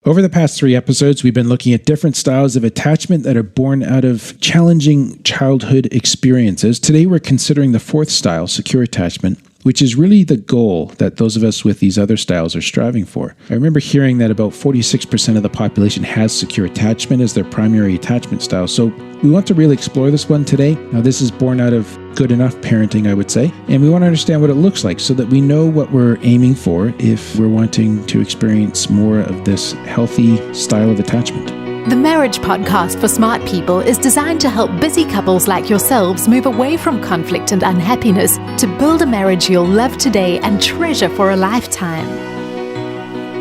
Over the past 3 episodes, we've been looking at different styles of attachment that are born out of challenging childhood experiences. Today, we're considering the 4th style, secure attachment, which is really the goal that those of us with these other styles are striving for. I remember hearing that about 46% of the population has secure attachment as their primary attachment style. So we want to really explore this one today. Now, this is born out of good enough parenting, I would say. And we want to understand what it looks like so that we know what we're aiming for if we're wanting to experience more of this healthy style of attachment. The Marriage Podcast for Smart People is designed to help busy couples like yourselves move away from conflict and unhappiness to build a marriage you'll love today and treasure for a lifetime.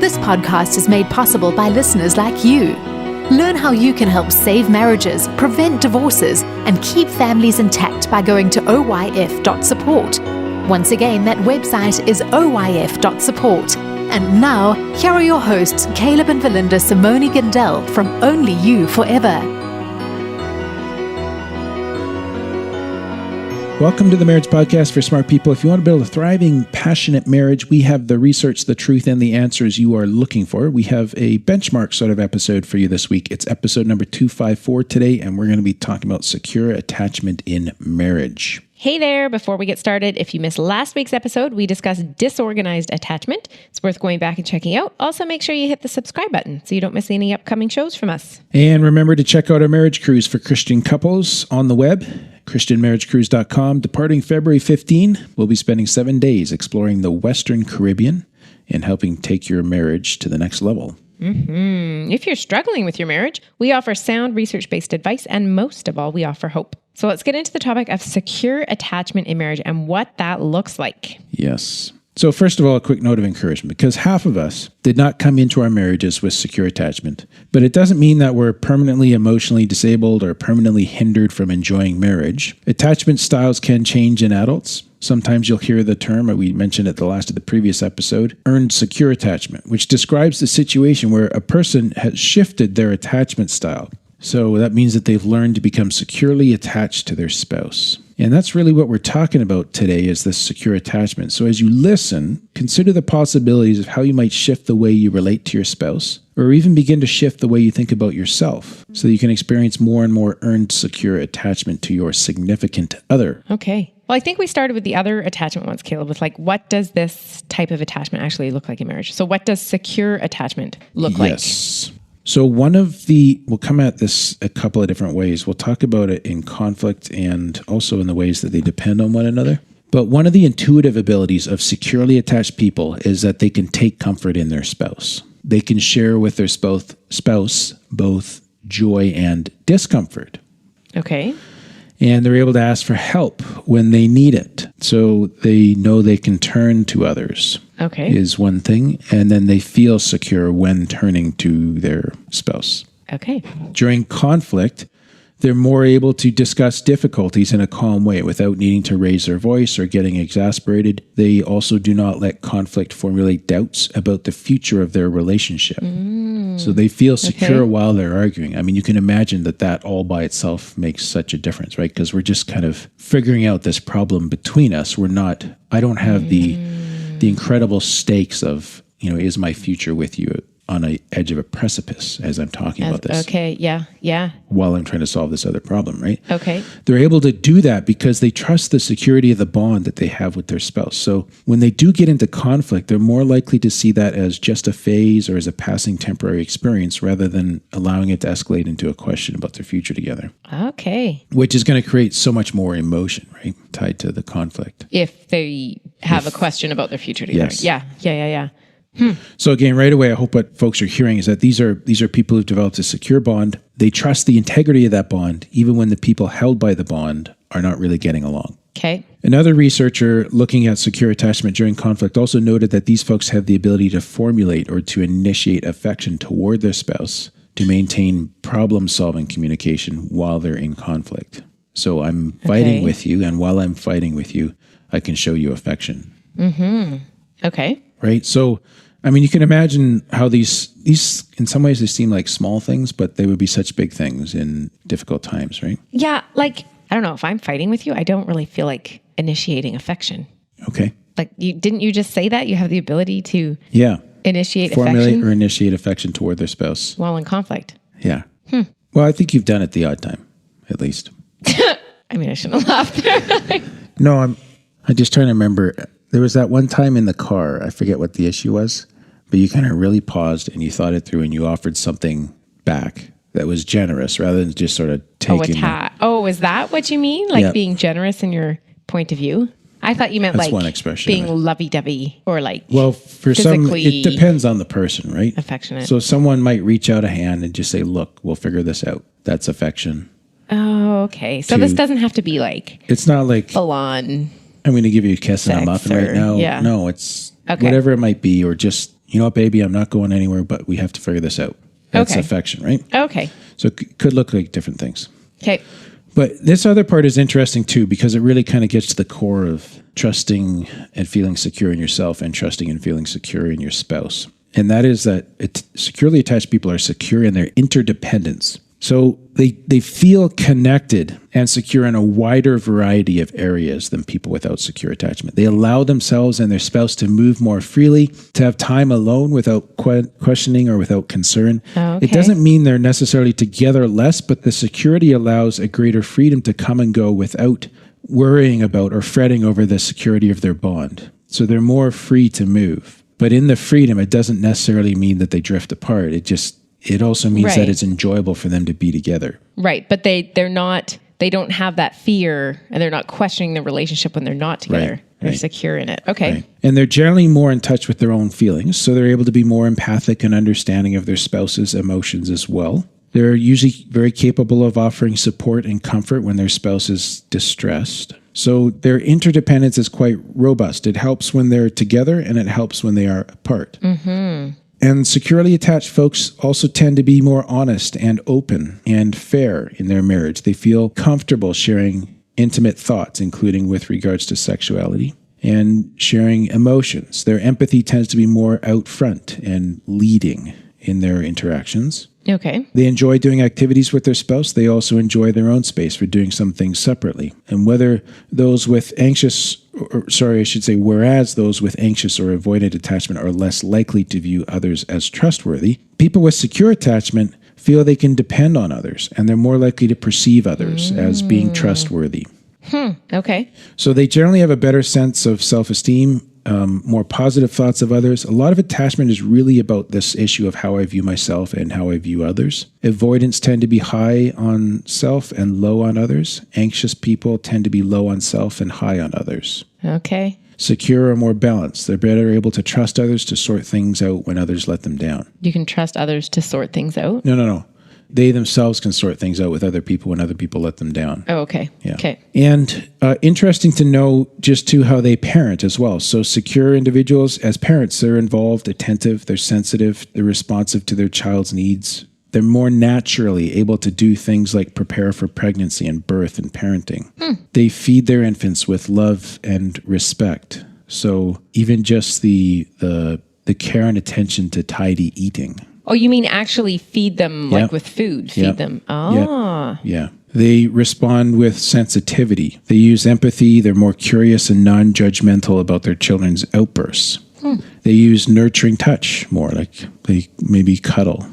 This podcast is made possible by listeners like you. Learn how you can help save marriages, prevent divorces, and keep families intact by going to oyf.support. Once again, that website is oyf.support. And now, here are your hosts, Caleb and Valinda Simone Gandel from Only You Forever. Welcome to the Marriage Podcast for Smart People. If you want to build a thriving, passionate marriage, we have the research, the truth, and the answers you are looking for. We have a benchmark sort of episode for you this week. It's episode number 254 today, and we're going to be talking about secure attachment in marriage. Hey there, before we get started, if you missed last week's episode, we discussed disorganized attachment. It's worth going back and checking out. Also, make sure you hit the subscribe button so you don't miss any upcoming shows from us. And remember to check out our marriage cruise for Christian couples on the web, christianmarriagecruise.com. Departing February 15, we'll be spending 7 days exploring the Western Caribbean and helping take your marriage to the next level. If you're struggling with your marriage, we offer sound research-based advice, and most of all, we offer hope. So let's get into the topic of secure attachment in marriage and what that looks like. Yes. So first of all, a quick note of encouragement, because half of us did not come into our marriages with secure attachment, but it doesn't mean that we're permanently emotionally disabled or permanently hindered from enjoying marriage. Attachment styles can change in adults. Sometimes you'll hear the term, we mentioned at the last of the previous episode, earned secure attachment, which describes the situation where a person has shifted their attachment style. So that means that they've learned to become securely attached to their spouse. And that's really what we're talking about today is this secure attachment. So as you listen, consider the possibilities of how you might shift the way you relate to your spouse, or even begin to shift the way you think about yourself so that you can experience more and more earned secure attachment to your significant other. Okay. Well, I think we started with the other attachment ones, Caleb, with like, what does this type of attachment actually look like in marriage? So what does secure attachment look like? Yes. So we'll come at this a couple of different ways. We'll talk about it in conflict and also in the ways that they depend on one another. But one of the intuitive abilities of securely attached people is that they can take comfort in their spouse. They can share with their spouse both joy and discomfort. Okay. And they're able to ask for help when they need it. So they know they can turn to others. Okay. Is one thing. And then they feel secure when turning to their spouse. Okay. During conflict, they're more able to discuss difficulties in a calm way without needing to raise their voice or getting exasperated. They also do not let conflict formulate doubts about the future of their relationship. So they feel secure while they're arguing. I mean, you can imagine that all by itself makes such a difference, right? Because we're just kind of figuring out this problem between us. I don't have the incredible stakes of, is my future with you on the edge of a precipice as I'm talking about this. Okay, yeah. While I'm trying to solve this other problem, right? Okay. They're able to do that because they trust the security of the bond that they have with their spouse. So when they do get into conflict, they're more likely to see that as just a phase or as a passing temporary experience rather than allowing it to escalate into a question about their future together. Okay. Which is going to create so much more emotion, right? Tied to the conflict. If they have a question about their future together. Yes. Yeah. So again, right away, I hope what folks are hearing is that these are people who've developed a secure bond. They trust the integrity of that bond, even when the people held by the bond are not really getting along. Okay. Another researcher looking at secure attachment during conflict also noted that these folks have the ability to formulate or to initiate affection toward their spouse to maintain problem-solving communication while they're in conflict. So I'm fighting with you, and while I'm fighting with you, I can show you affection. Okay. Right? So, I mean, you can imagine how these in some ways, they seem like small things, but they would be such big things in difficult times, right? Yeah, like, I don't know, if I'm fighting with you, I don't really feel like initiating affection. Okay. Like, didn't you just say that? You have the ability to... Yeah. Initiate formulate affection or initiate affection toward their spouse. while in conflict. Yeah. Well, I think you've done it the odd time, at least. I mean, I shouldn't have laughed there. No, I'm just trying to remember. There was that one time in the car. I forget what the issue was, but you kind of really paused and you thought it through and you offered something back that was generous rather than just sort of taking. Is that what you mean? Like being generous in your point of view? I thought you meant That's like one expression being lovey-dovey or like for some, it depends on the person, right? Affectionate. So someone might reach out a hand and just say, look, we'll figure this out. That's affection. Oh, okay. So this doesn't have to be like... It's not like... full on... I'm going to give you a kiss and a muffin right now. Yeah. No, it's whatever it might be, or just, you know what, baby, I'm not going anywhere, but we have to figure this out. That's affection, right? Okay. So it could look like different things. Okay. But this other part is interesting too, because it really kind of gets to the core of trusting and feeling secure in yourself and trusting and feeling secure in your spouse. And that is that securely attached people are secure in their interdependence. So they feel connected and secure in a wider variety of areas than people without secure attachment. They allow themselves and their spouse to move more freely, to have time alone without questioning or without concern. Okay. It doesn't mean they're necessarily together less, but the security allows a greater freedom to come and go without worrying about or fretting over the security of their bond. So they're more free to move. But in the freedom, it doesn't necessarily mean that they drift apart. It also means that it's enjoyable for them to be together. Right. But they don't have that fear and they're not questioning the relationship when they're not together. Right. They're secure in it. Okay. Right. And they're generally more in touch with their own feelings. So they're able to be more empathic and understanding of their spouse's emotions as well. They're usually very capable of offering support and comfort when their spouse is distressed. So their interdependence is quite robust. It helps when they're together and it helps when they are apart. Mm-hmm. And securely attached folks also tend to be more honest and open and fair in their marriage. They feel comfortable sharing intimate thoughts, including with regards to sexuality, and sharing emotions. Their empathy tends to be more out front and leading in their interactions. Okay. They enjoy doing activities with their spouse. They also enjoy their own space for doing some things separately. And whereas those with anxious or avoidant attachment are less likely to view others as trustworthy, people with secure attachment feel they can depend on others, and they're more likely to perceive others as being trustworthy. Okay. So they generally have a better sense of self-esteem, more positive thoughts of others. A lot of attachment is really about this issue of how I view myself and how I view others. Avoidants tend to be high on self and low on others. Anxious people tend to be low on self and high on others. Okay. Secure or more balanced. They're better able to trust others to sort things out when others let them down. You can trust others to sort things out? No. They themselves can sort things out with other people when other people let them down. Oh, okay. Yeah. Okay. And interesting to know just too how they parent as well. So secure individuals as parents, they're involved, attentive, they're sensitive, they're responsive to their child's needs. They're more naturally able to do things like prepare for pregnancy and birth and parenting. They feed their infants with love and respect. So even just the care and attention to tidy eating. Oh, you mean actually feed them like with food? Feed them. Oh. Yeah. They respond with sensitivity. They use empathy. They're more curious and non-judgmental about their children's outbursts. They use nurturing touch more, like they maybe cuddle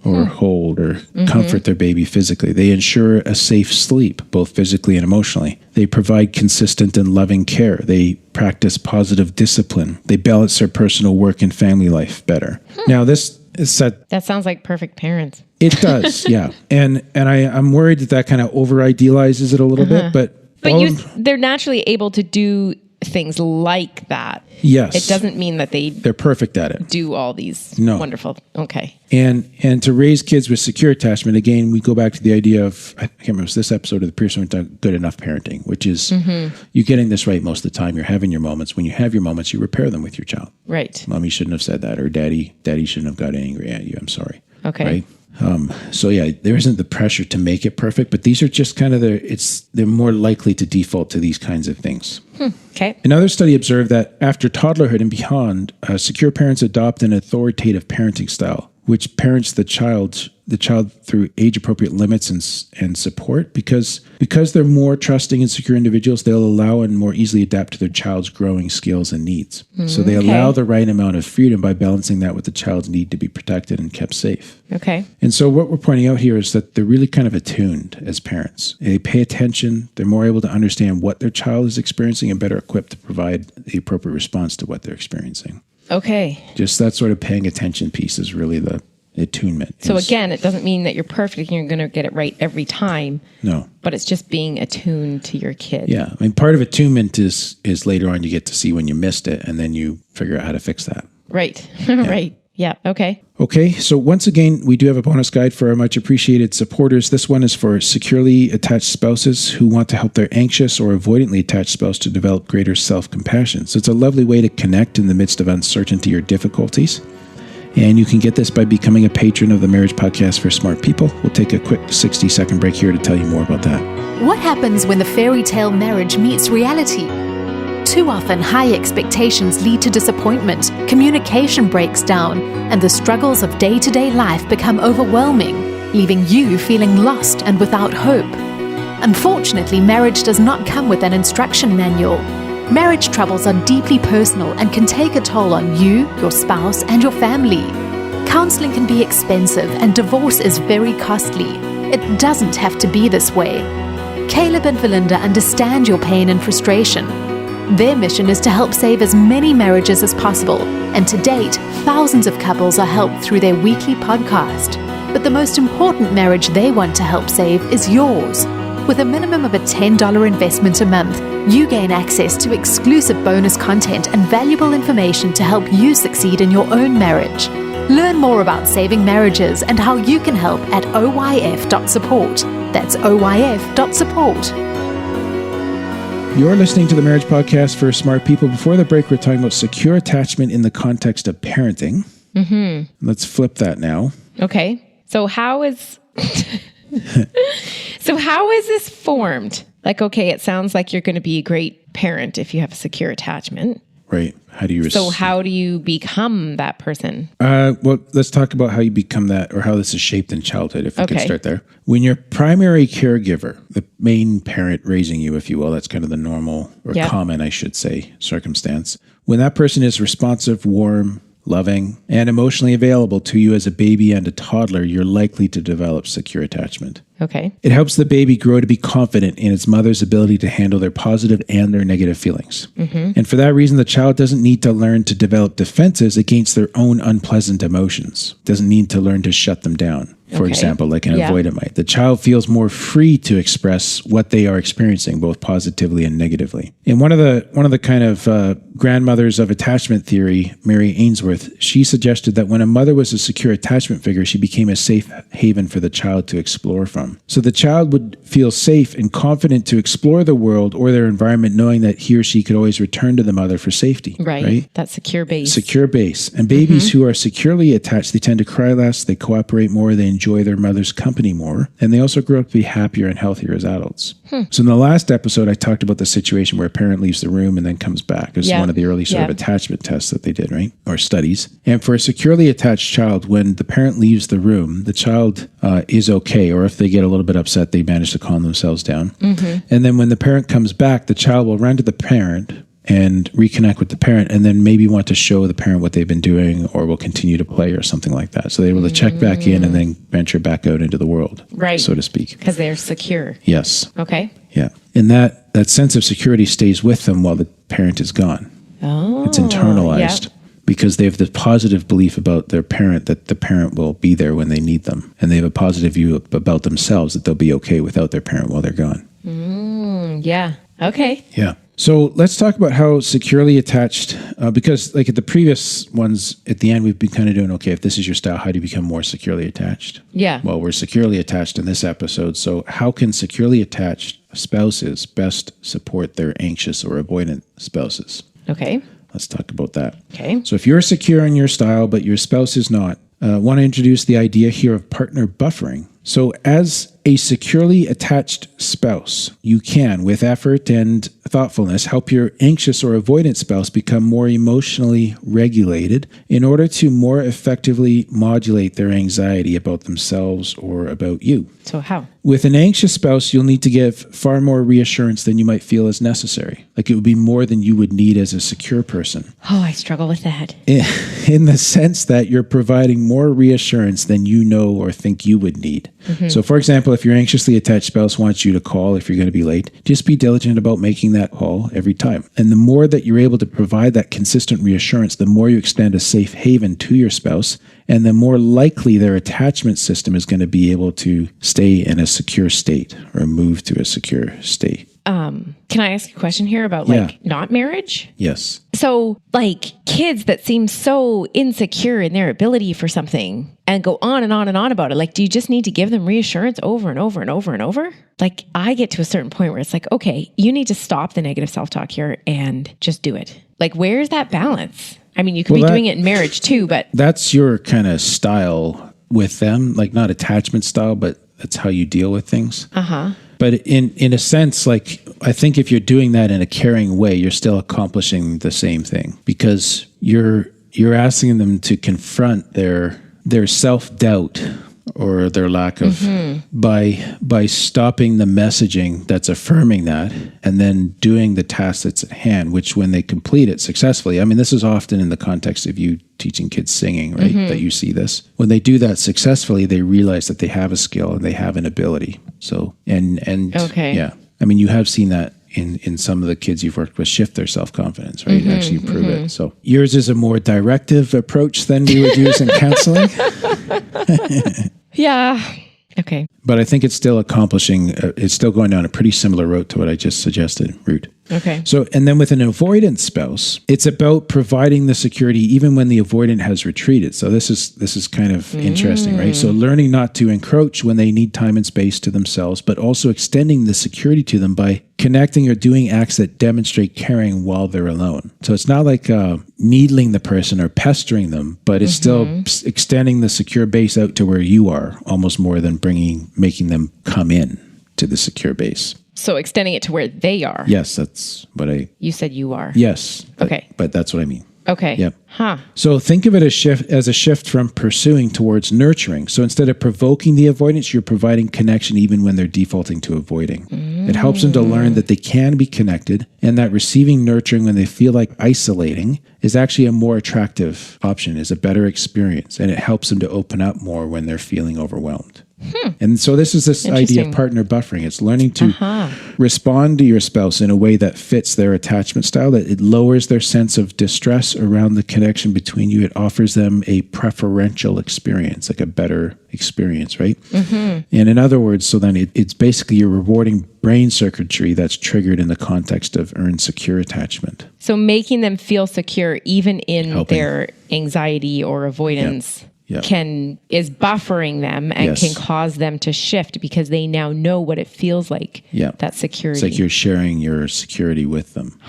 or hold or comfort their baby physically. They ensure a safe sleep, both physically and emotionally. They provide consistent and loving care. They practice positive discipline. They balance their personal work and family life better. Now, that sounds like perfect parents. It does, yeah. And I'm worried that kind of over idealizes it a little bit, but they're naturally able to do things like that. Yes. It doesn't mean that they're perfect at it. Do all these wonderful. Okay. And to raise kids with secure attachment, again, we go back to the idea of, I can't remember, it was this episode of the Pearson Good Enough Parenting, which is you're getting this right most of the time. You're having your moments. When you have your moments, you repair them with your child. Right. Mommy shouldn't have said that, or daddy shouldn't have got angry at you. I'm sorry. Okay. Right? So yeah, there isn't the pressure to make it perfect, but these are just kind of they're more likely to default to these kinds of things. Okay. Another study observed that after toddlerhood and beyond, secure parents adopt an authoritative parenting style, which parents the child the child through age-appropriate limits and support because they're more trusting and secure individuals. They'll allow and more easily adapt to their child's growing skills and needs. So they allow the right amount of freedom by balancing that with the child's need to be protected and kept safe. Okay. And so what we're pointing out here is that they're really kind of attuned as parents. They pay attention. They're more able to understand what their child is experiencing and better equipped to provide the appropriate response to what they're experiencing. Okay. Just that sort of paying attention piece is really the attunement. So again, it doesn't mean that you're perfect and you're going to get it right every time. No. But it's just being attuned to your kid. Yeah. I mean, part of attunement is later on you get to see when you missed it and then you figure out how to fix that. Right. Right. Yeah. Okay. Okay. So once again, we do have a bonus guide for our much appreciated supporters. This one is for securely attached spouses who want to help their anxious or avoidantly attached spouse to develop greater self-compassion. So it's a lovely way to connect in the midst of uncertainty or difficulties. And you can get this by becoming a patron of the Marriage Podcast for Smart People. We'll take a quick 60-second break here to tell you more about that. What happens when the fairy tale marriage meets reality? Too often, high expectations lead to disappointment, communication breaks down, and the struggles of day-to-day life become overwhelming, leaving you feeling lost and without hope. Unfortunately, marriage does not come with an instruction manual. Marriage troubles are deeply personal and can take a toll on you, your spouse, and your family. Counseling can be expensive and divorce is very costly. It doesn't have to be this way. Caleb and Valinda understand your pain and frustration. Their mission is to help save as many marriages as possible, and to date, thousands of couples are helped through their weekly podcast. But the most important marriage they want to help save is yours. With a minimum of a $10 investment a month, you gain access to exclusive bonus content and valuable information to help you succeed in your own marriage. Learn more about saving marriages and how you can help at oyf.support. That's oyf.support. You're listening to the Marriage Podcast for Smart People. Before the break, we're talking about secure attachment in the context of parenting. Mm-hmm. Let's flip that now. Okay. So how is this formed? Like, okay, it sounds like you're going to be a great parent if you have a secure attachment. Right. How do you... So how do you become that person? Well, let's talk about how you become that, or how this is shaped in childhood, if we could start there. When your primary caregiver, the main parent raising you, if you will, that's kind of the normal or common, I should say, circumstance. When that person is responsive, warm, loving, and emotionally available to you as a baby and a toddler, you're likely to develop secure attachment. Okay. It helps the baby grow to be confident in its mother's ability to handle their positive and their negative feelings. Mm-hmm. And for that reason, the child doesn't need to learn to develop defenses against their own unpleasant emotions. Doesn't need to learn to shut them down, for example, like an avoidant might. The child feels more free to express what they are experiencing, both positively and negatively. And one of the kind of grandmothers of attachment theory, Mary Ainsworth, she suggested that when a mother was a secure attachment figure, she became a safe haven for the child to explore from. So the child would feel safe and confident to explore the world or their environment, knowing that he or she could always return to the mother for safety. Right? That secure base. Secure base. And babies who are securely attached, they tend to cry less, they cooperate more, they enjoy their mother's company more, and they also grow up to be happier and healthier as adults. So in the last episode, I talked about the situation where a parent leaves the room and then comes back. This is one of the early sort of attachment tests that they did, right? Or studies. And for a securely attached child, when the parent leaves the room, the child is okay. Or if they get a little bit upset, they manage to calm themselves down. Mm-hmm. And then when the parent comes back, the child will run to the parent and reconnect with the parent, and then maybe want to show the parent what they've been doing, or will continue to play or something like that. So they're able to check back in and then venture back out into the world, so to speak. Because they're secure. Yes. Okay. Yeah. And that sense of security stays with them while the parent is gone. Oh. It's internalized because they have the positive belief about their parent that the parent will be there when they need them. And they have a positive view about themselves that they'll be okay without their parent while they're gone. Yeah. Okay. Yeah. So let's talk about how securely attached, because like at the previous ones, at the end, we've been kind of doing, okay, if this is your style, how do you become more securely attached? Yeah. Well, we're securely attached in this episode. So how can securely attached spouses best support their anxious or avoidant spouses? Okay. Let's talk about that. Okay. So if you're secure in your style, but your spouse is not, want to introduce the idea here of partner buffering. So as a securely attached spouse, you can, with effort and thoughtfulness, help your anxious or avoidant spouse become more emotionally regulated in order to more effectively modulate their anxiety about themselves or about you. So how? With an anxious spouse, you'll need to give far more reassurance than you might feel is necessary. Like it would be more than you would need as a secure person. Oh, I struggle with that. In the sense that you're providing more reassurance than you know or think you would need. So for example, if your anxiously attached spouse wants you to call if you're going to be late, just be diligent about making that call every time. And the more that you're able to provide that consistent reassurance, the more you extend a safe haven to your spouse, and the more likely their attachment system is going to be able to stay in a secure state or move to a secure state. Can I ask a question here about not marriage? Yes. So like kids that seem so insecure in their ability for something and go on and on and on about it. Like, do you just need to give them reassurance over and over and over and over? Like I get to a certain point where it's like, okay, you need to stop the negative self-talk here and just do it. Like, where's that balance? I mean, you could be doing it in marriage too, but that's your kind of style with them, like not attachment style, but that's how you deal with things. But in a sense, like I think if you're doing that in a caring way, you're still accomplishing the same thing because you're asking them to confront their self-doubt or their lack of by stopping the messaging that's affirming that and then doing the task that's at hand, which when they complete it successfully, I mean, this is often in the context of you teaching kids singing, right? That you see this. When they do that successfully, they realize that they have a skill and they have an ability. So, yeah, I mean, you have seen that in some of the kids you've worked with shift their self-confidence, right? Actually improve it. So yours is a more directive approach than we would use in counseling. yeah. Okay. But I think it's still accomplishing, it's still going down a pretty similar route to what I just suggested, Root. Okay. So, and then with an avoidant spouse, it's about providing the security even when the avoidant has retreated. So this is kind of interesting, right? So learning not to encroach when they need time and space to themselves, but also extending the security to them by connecting or doing acts that demonstrate caring while they're alone. So it's not like needling the person or pestering them, but it's still extending the secure base out to where you are, almost more than making them come in to the secure base. So extending it to where they are. Yes, that's what You said you are. Yes. Okay. But that's what I mean. Okay. Yep. Huh. So think of it as a shift from pursuing towards nurturing. So instead of provoking the avoidance, you're providing connection even when they're defaulting to avoiding. It helps them to learn that they can be connected and that receiving nurturing when they feel like isolating is actually a more attractive option, is a better experience. And it helps them to open up more when they're feeling overwhelmed. And so this is this idea of partner buffering. It's learning to respond to your spouse in a way that fits their attachment style, that it lowers their sense of distress around the connection between you. It offers them a preferential experience, like a better experience, right? And in other words, so then it's basically your rewarding brain circuitry that's triggered in the context of earned secure attachment. So making them feel secure even in their anxiety or avoidance. Is buffering them and can cause them to shift because they now know what it feels like. That security. It's like you're sharing your security with them.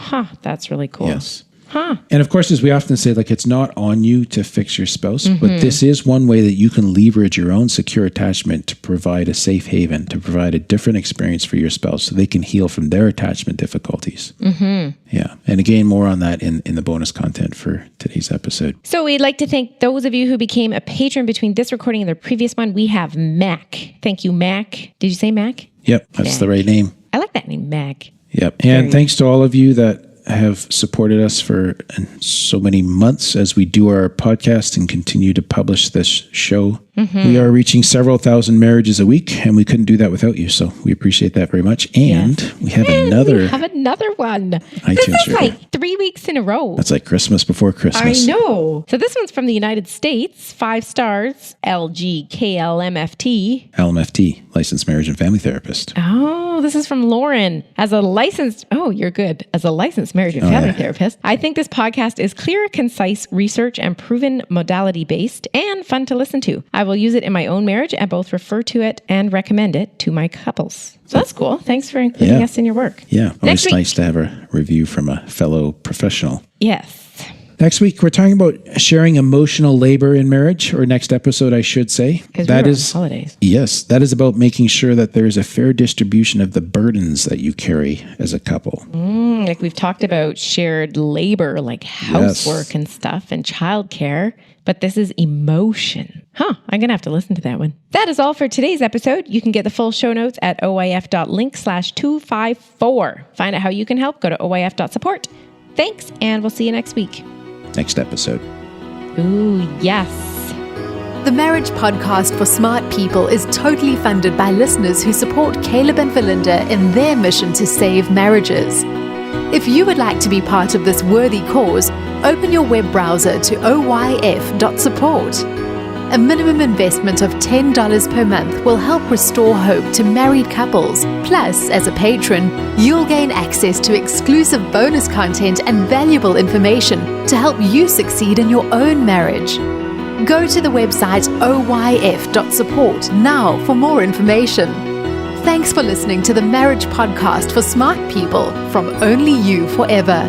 That's really cool. Yes. And of course, as we often say, like it's not on you to fix your spouse, but this is one way that you can leverage your own secure attachment to provide a safe haven, to provide a different experience for your spouse so they can heal from their attachment difficulties. Yeah. And again, more on that in the bonus content for today's episode. So we'd like to thank those of you who became a patron between this recording and the previous one. We have Mac. Thank you, Mac. Did you say Mac? Yep. That's the right name. I like that name, Mac. Yep. And thanks to all of you that have supported us for so many months as we do our podcast and continue to publish this show. We are reaching several thousand marriages a week, and we couldn't do that without you. So we appreciate that very much. And we have another one. iTunes This is review. like 3 weeks in a row. That's like Christmas before Christmas. I know. So this one's from the United States. 5 stars. LGKLMFT. LMFT, licensed marriage and family therapist. Oh, this is from Lauren. As a licensed marriage and family therapist, I think this podcast is clear, concise, research, and proven modality based and fun to listen to. I will use it in my own marriage and both refer to it and recommend it to my couples. So that's cool. Thanks for including us in your work. Yeah. Always nice to have a review from a fellow professional. Yes. Next week, we're talking about sharing emotional labor in marriage, or next episode, I should say. Because we're on holidays. Yes, that is about making sure that there's a fair distribution of the burdens that you carry as a couple. Like we've talked about shared labor, like housework and stuff and childcare, but this is emotion. I'm going to have to listen to that one. That is all for today's episode. You can get the full show notes at oif.link/254. Find out how you can help. Go to oif.support. Thanks, and we'll see you next week. Next episode. Ooh, yes. The Marriage Podcast for Smart People is totally funded by listeners who support Caleb and Valinda in their mission to save marriages. If you would like to be part of this worthy cause, open your web browser to oyf.support. A minimum investment of $10 per month will help restore hope to married couples. Plus, as a patron, you'll gain access to exclusive bonus content and valuable information to help you succeed in your own marriage. Go to the website oyf.support now for more information. Thanks for listening to the Marriage Podcast for Smart People from Only You Forever.